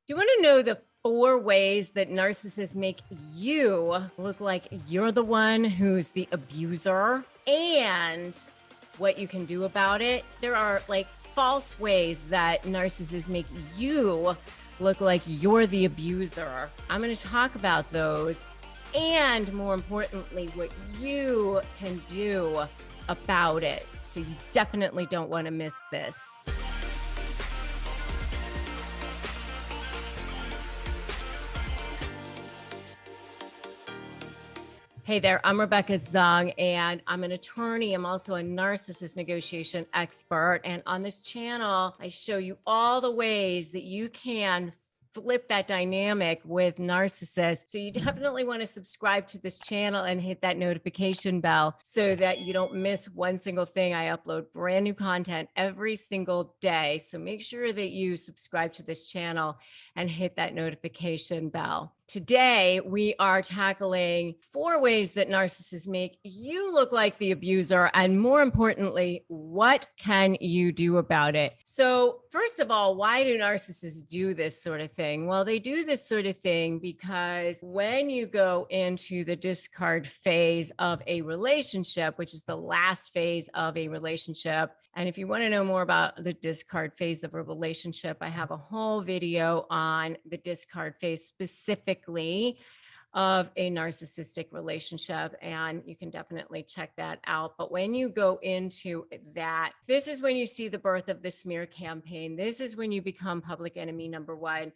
Do you want to know the 4 ways that narcissists make you look like you're the one who's the abuser and what you can do about it? There are like false ways that narcissists make you look like you're the abuser. I'm going to talk about those and more importantly, what you can do about it. So you definitely don't want to miss this. Hey there, I'm Rebecca Zung, and I'm an attorney. I'm also a narcissist negotiation expert. And on this channel, I show you all the ways that you can flip that dynamic with narcissists. So you definitely want to subscribe to this channel and hit that notification bell so that you don't miss one single thing. I upload brand new content every single day. So make sure that you subscribe to this channel and hit that notification bell. Today, we are tackling 4 ways that narcissists make you look like the abuser. And more importantly, what can you do about it? So first of all, why do narcissists do this sort of thing? Well, they do this sort of thing because when you go into the discard phase of a relationship, which is the last phase of a relationship, and if you want to know more about the discard phase of a relationship, I have a whole video on the discard phase specifically of a narcissistic relationship, and you can definitely check that out. But when you go into that, this is when you see the birth of the smear campaign. This is when you become public enemy number 1.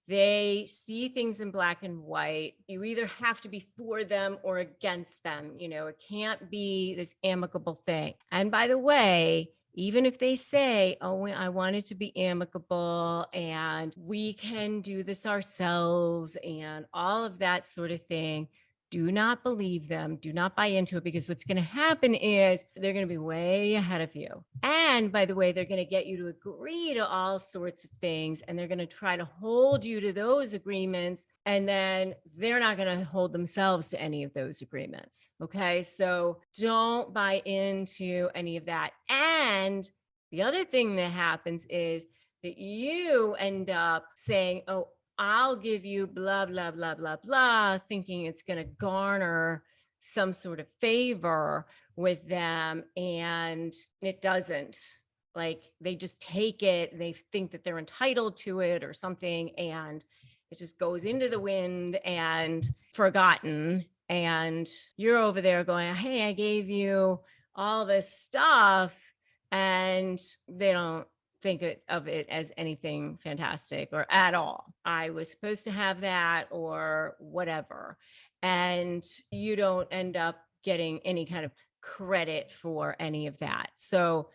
They see things in black and white. You either have to be for them or against them. You know, it can't be this amicable thing. And by the way, even if they say, oh, I want it to be amicable and we can do this ourselves and all of that sort of thing, do not believe them. Do not buy into it, because what's going to happen is they're going to be way ahead of you. And by the way, they're going to get you to agree to all sorts of things, and they're going to try to hold you to those agreements. And then they're not going to hold themselves to any of those agreements. Okay. So don't buy into any of that. And the other thing that happens is that you end up saying, oh, I'll give you blah, blah, blah, blah, blah, thinking it's going to garner some sort of favor with them. And it doesn't. Like, they just take it, they think that they're entitled to it or something, and it just goes into the wind and forgotten. And you're over there going, hey, I gave you all this stuff, and they don't think of it as anything fantastic or at all. I was supposed to have that or whatever. And you don't end up getting any kind of credit for any of that. So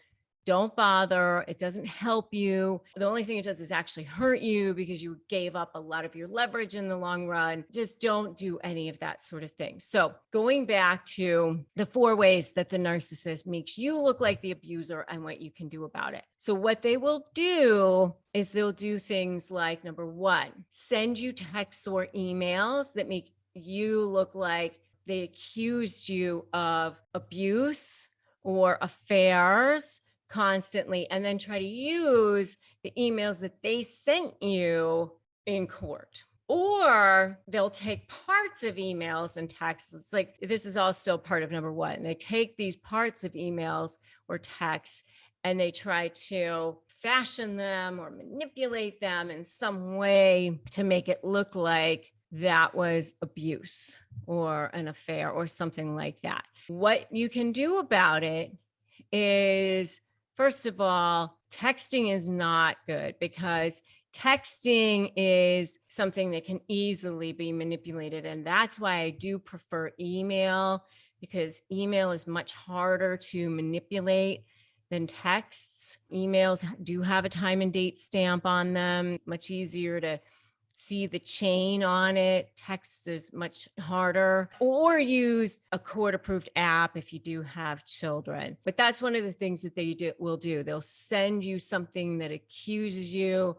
don't bother. It doesn't help you. The only thing it does is actually hurt you, because you gave up a lot of your leverage in the long run. Just don't do any of that sort of thing. So going back to the 4 ways that the narcissist makes you look like the abuser and what you can do about it. So what they will do is they'll do things like, number 1, send you texts or emails that make you look like they accused you of abuse or affairs constantly, and then try to use the emails that they sent you in court. Or they'll take parts of emails and texts. It's like, this is all still part of number 1. They take these parts of emails or texts and they try to fashion them or manipulate them in some way to make it look like that was abuse or an affair or something like that. What you can do about it is, first of all, texting is not good, because texting is something that can easily be manipulated. And that's why I do prefer email, because email is much harder to manipulate than texts. Emails do have a time and date stamp on them, much easier to see the chain on it. Text is much harder. Or use a court-approved app if you do have children. But that's one of the things that they will do. They'll send you something that accuses you.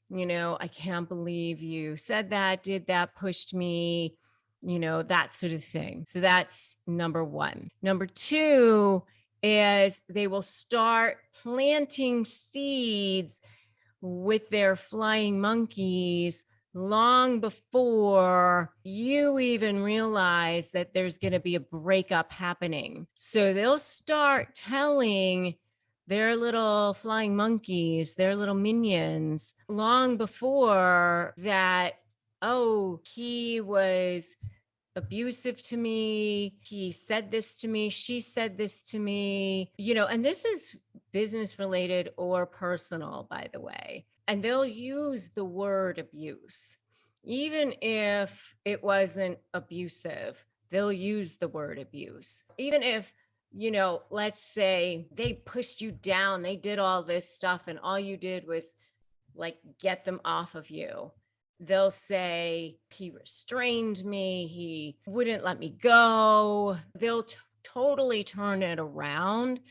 You know, I can't believe you said that, did that, pushed me, you know, that sort of thing. So that's number 1. Number 2 is they will start planting seeds with their flying monkeys long before you even realize that there's going to be a breakup happening. So they'll start telling their little flying monkeys, their little minions, long before that, oh, he was abusive to me. He said this to me. She said this to me, and this is business related or personal, by the way. And they'll use the word abuse. Even if it wasn't abusive, they'll use the word abuse. Even if, let's say they pushed you down, they did all this stuff, and all you did was like get them off of you. They'll say, he restrained me, he wouldn't let me go. They'll totally turn it around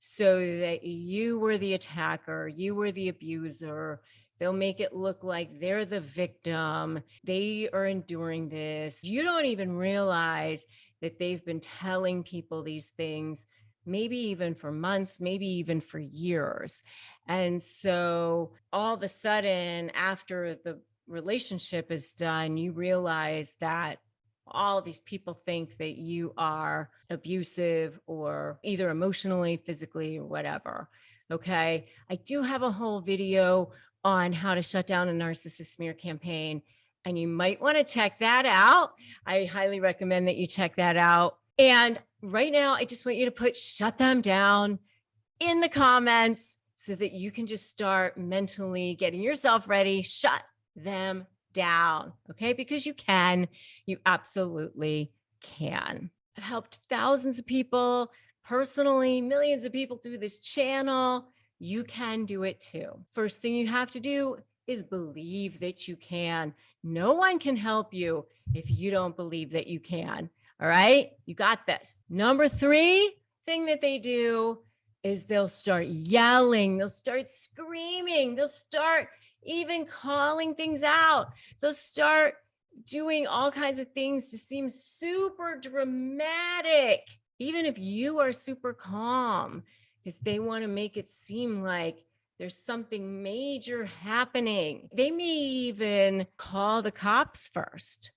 so that you were the attacker, you were the abuser. They'll make it look like they're the victim. They are enduring this. You don't even realize that they've been telling people these things, maybe even for months, maybe even for years. And so all of a sudden, after the relationship is done, you realize that all these people think that you are abusive or either emotionally, physically, or whatever. Okay. I do have a whole video on how to shut down a narcissist smear campaign, and you might want to check that out. I highly recommend that you check that out. And right now, I just want you to put shut them down in the comments so that you can just start mentally getting yourself ready. Shut them down. Okay. Because you absolutely can. I've helped thousands of people personally, millions of people through this channel. You can do it too. First thing you have to do is believe that you can. No one can help you if you don't believe that you can. All right. You got this. Number 3 thing that they do is they'll start yelling. They'll start screaming. They'll start even calling things out. They'll start doing all kinds of things to seem super dramatic, even if you are super calm, because they want to make it seem like there's something major happening. They may even call the cops first.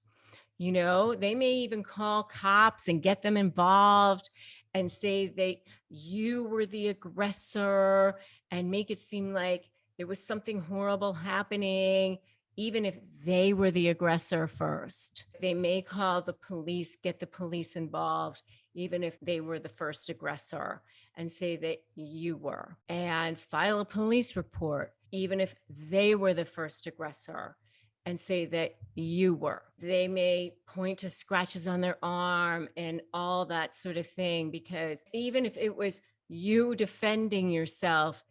They may even call cops and get them involved and say that you were the aggressor and make it seem like there was something horrible happening, even if they were the aggressor first. They may call the police, get the police involved, even if they were the first aggressor, and say that you were, and file a police report, even if they were the first aggressor, and say that you were. They may point to scratches on their arm and all that sort of thing, because even if it was you defending yourself,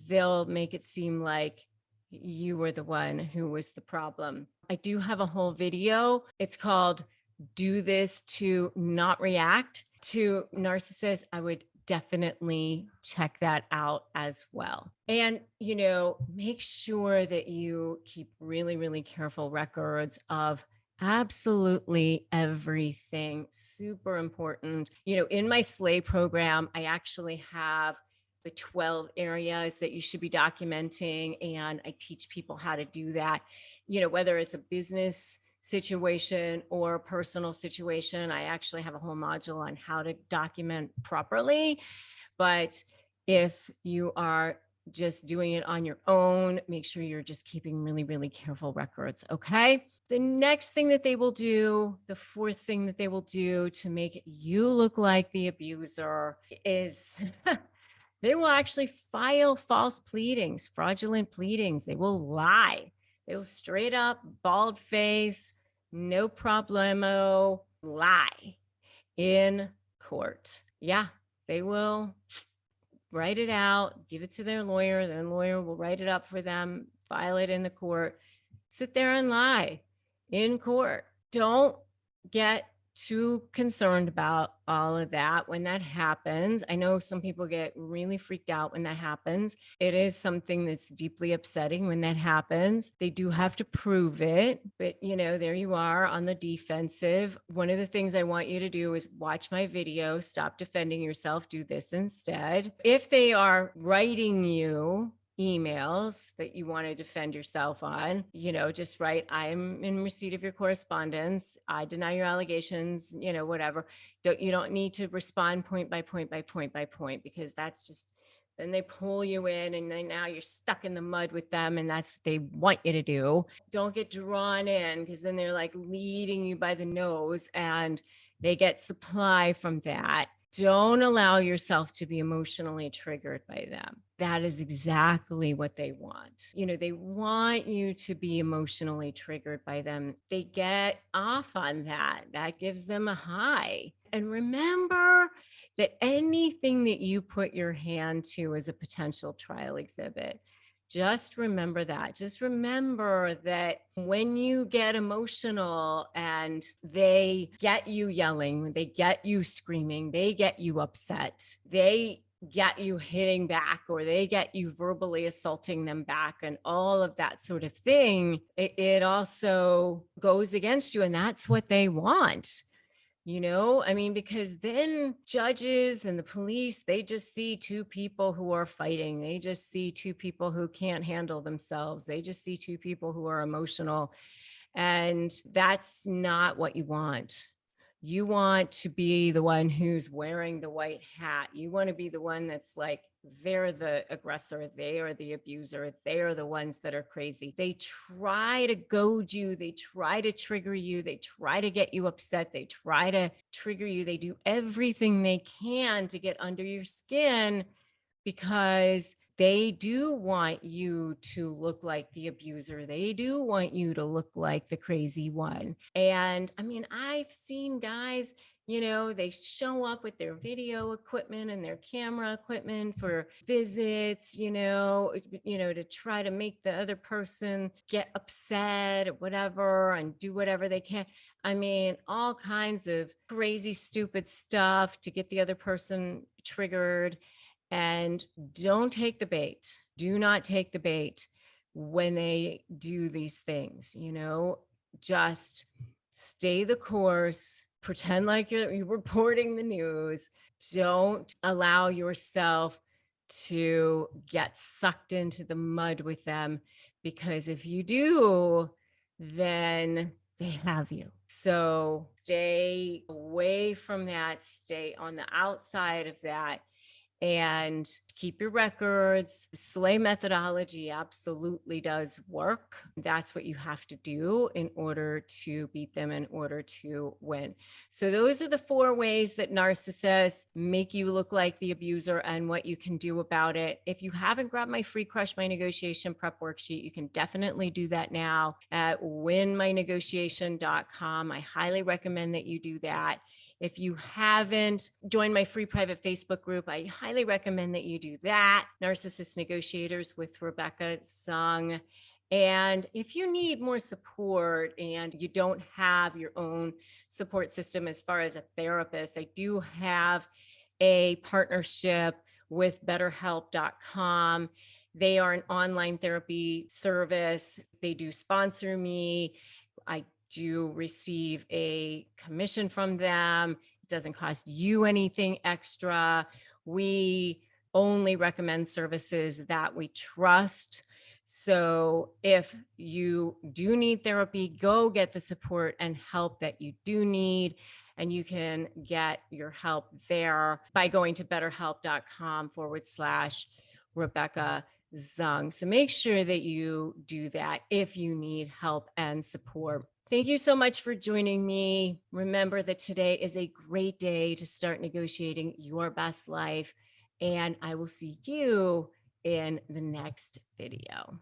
they'll make it seem like you were the one who was the problem. I do have a whole video. It's called Do This to Not React to Narcissists. I would definitely check that out as well. And, make sure that you keep really, really careful records of absolutely everything. Super important. In my SLAY program, I actually have the 12 areas that you should be documenting, and I teach people how to do that, whether it's a business situation or a personal situation. I actually have a whole module on how to document properly. But if you are just doing it on your own, make sure you're just keeping really, really careful records. Okay. The next thing that they will do, the 4th thing that they will do to make you look like the abuser is they will actually file false pleadings, fraudulent pleadings. They will lie. They will straight up, bald face, no problemo, lie in court. Yeah, they will write it out, give it to their lawyer. Their lawyer will write it up for them, file it in the court, sit there and lie in court. Don't get too concerned about all of that when that happens. I know some people get really freaked out when that happens. It is something that's deeply upsetting when that happens. They do have to prove it, but there you are on the defensive. One of the things I want you to do is watch my video, stop defending yourself, do this instead. If they are writing you emails that you want to defend yourself on, just write, I'm in receipt of your correspondence. I deny your allegations, whatever. You don't need to respond point by point by point by point, because that's just, then they pull you in and then now you're stuck in the mud with them. And that's what they want you to do. Don't get drawn in, because then they're like leading you by the nose and they get supply from that. Don't allow yourself to be emotionally triggered by them. That is exactly what they want. They want you to be emotionally triggered by them. They get off on that. That gives them a high. And remember that anything that you put your hand to is a potential trial exhibit. Just remember that. Just remember that when you get emotional and they get you yelling, they get you screaming, they get you upset, they get you hitting back, or they get you verbally assaulting them back, and all of that sort of thing, it also goes against you. And that's what they want. Because then judges and the police, they just see two people who are fighting. They just see two people who can't handle themselves. They just see two people who are emotional. And that's not what you want. You want to be the one who's wearing the white hat. You want to be the one that's like, they're the aggressor, they are the abuser, they are the ones that are crazy. They try to goad you, they try to trigger you, they try to get you upset, they try to trigger you. They do everything they can to get under your skin, because they do want you to look like the abuser. They do want you to look like the crazy one. And I've seen guys, they show up with their video equipment and their camera equipment for visits, to try to make the other person get upset or whatever, and do whatever they can. All kinds of crazy, stupid stuff to get the other person triggered. And don't take the bait. Do not take the bait when they do these things. Just stay the course, pretend like you're reporting the news. Don't allow yourself to get sucked into the mud with them, because if you do, then they have you. So stay away from that, stay on the outside of that, and keep your records. Slay methodology absolutely does work. That's what you have to do in order to beat them, in order to win. So those are the 4 ways that narcissists make you look like the abuser and what you can do about it. If you haven't grabbed my free Crush My Negotiation prep worksheet, you can definitely do that now at winmynegotiation.com. I highly recommend that you do that. If you haven't joined my free private Facebook group, I highly recommend that you do that. Narcissist Negotiators with Rebecca Zung. And if you need more support and you don't have your own support system as far as a therapist, I do have a partnership with betterhelp.com. They are an online therapy service. They do sponsor me. I do receive a commission from them. It doesn't cost you anything extra. We only recommend services that we trust. So if you do need therapy, go get the support and help that you do need. And you can get your help there by going to betterhelp.com/Rebecca Zung. So make sure that you do that if you need help and support. Thank you so much for joining me. Remember that today is a great day to start negotiating your best life, and I will see you in the next video.